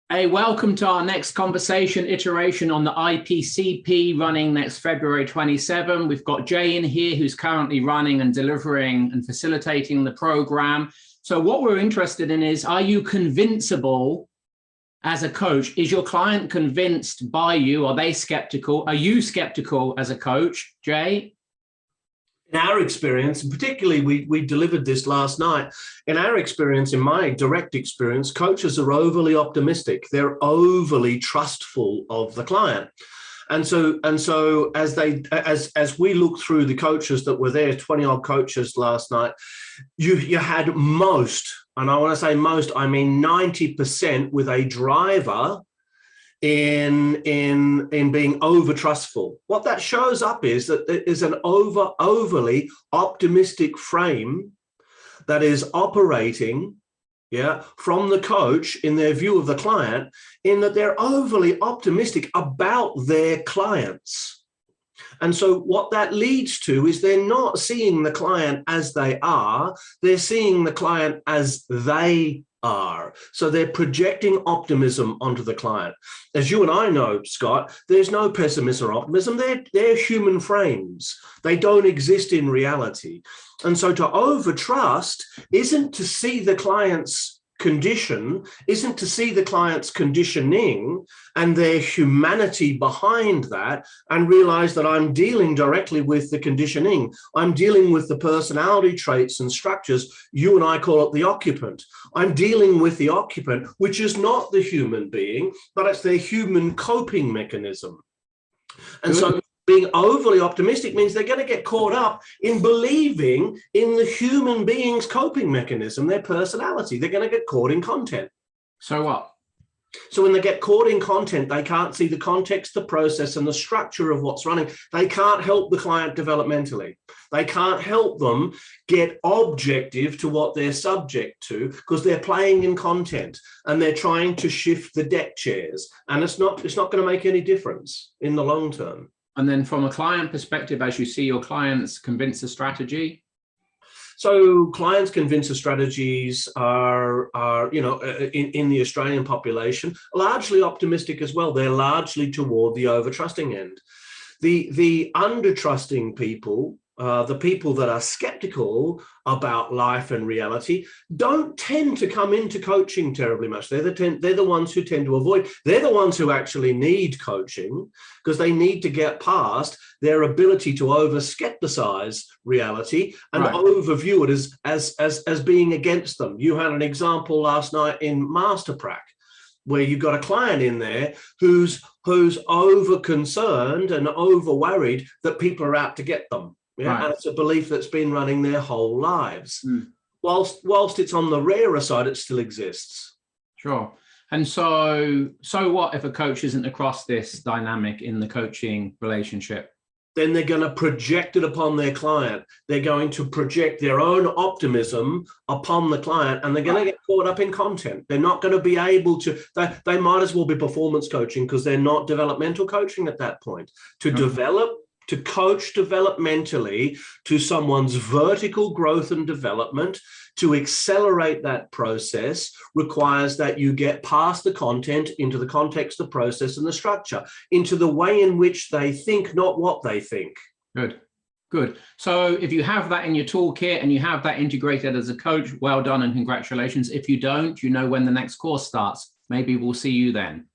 Hey, welcome to our next conversation iteration on the IPCP running next February 27. We've got Jay in here who's currently running and delivering and facilitating the program. So what we're interested in is, are you convincible as a coach? Is your client convinced by you? Are they skeptical? Are you skeptical as a coach, Jay? In our experience, and particularly we delivered this last night, in our experience, in my direct experience, coaches are overly optimistic. They're overly trustful of the client. And so as we look through the coaches that were there, 20 odd coaches last night, you had most, and I want to say most, I mean 90% with a driver in being over trustful. What that shows up is that there is an overly optimistic frame that is operating from the coach in their view of the client, in that they're overly optimistic about their clients. And so what that leads to is they're not seeing the client as they are, they're seeing the client as they are. So they're projecting optimism onto the client. As you and I know, Scott, there's no pessimism or optimism. They're human frames. They don't exist in reality. And so to overtrust isn't to see the client's condition, isn't to see the client's conditioning and their humanity behind that and realize that I'm dealing directly with the conditioning. I'm dealing with the personality traits and structures. You and I call it the occupant. I'm dealing with the occupant, which is not the human being, but it's their human coping mechanism. And so being overly optimistic means they're going to get caught up in believing in the human being's coping mechanism, their personality. They're going to get caught in content. So what? So when they get caught in content, they can't see the context, the process, and the structure of what's running. They can't help the client developmentally. They can't help them get objective to what they're subject to because they're playing in content and they're trying to shift the deck chairs. And it's not going to make any difference in the long term. And then from a client perspective, as you see your clients convince a strategy? So clients convince the strategies are in the Australian population, largely optimistic as well. They're largely toward the over-trusting end. The under-trusting people, the people that are skeptical about life and reality, don't tend to come into coaching terribly much. They're the ones who tend to avoid. They're the ones who actually need coaching because they need to get past their ability to over-skepticize reality and overview it as being against them. You had an example last night in Masterprac, where you've got a client in there who's over-concerned and over-worried that people are out to get them. Yeah, and it's a belief that's been running their whole lives. Whilst it's on the rarer side, it still exists. Sure. And so what if a coach isn't across this dynamic in the coaching relationship? Then they're going to project it upon their client. They're going to project their own optimism upon the client, and they're going to get caught up in content. They're not going to be able to, they might as well be performance coaching because they're not developmental coaching at that point. To coach developmentally to someone's vertical growth and development, to accelerate that process requires that you get past the content into the context, the process, and the structure, into the way in which they think, not what they think. Good. So if you have that in your toolkit and you have that integrated as a coach, well done and congratulations. If you don't, you know when the next course starts. Maybe we'll see you then.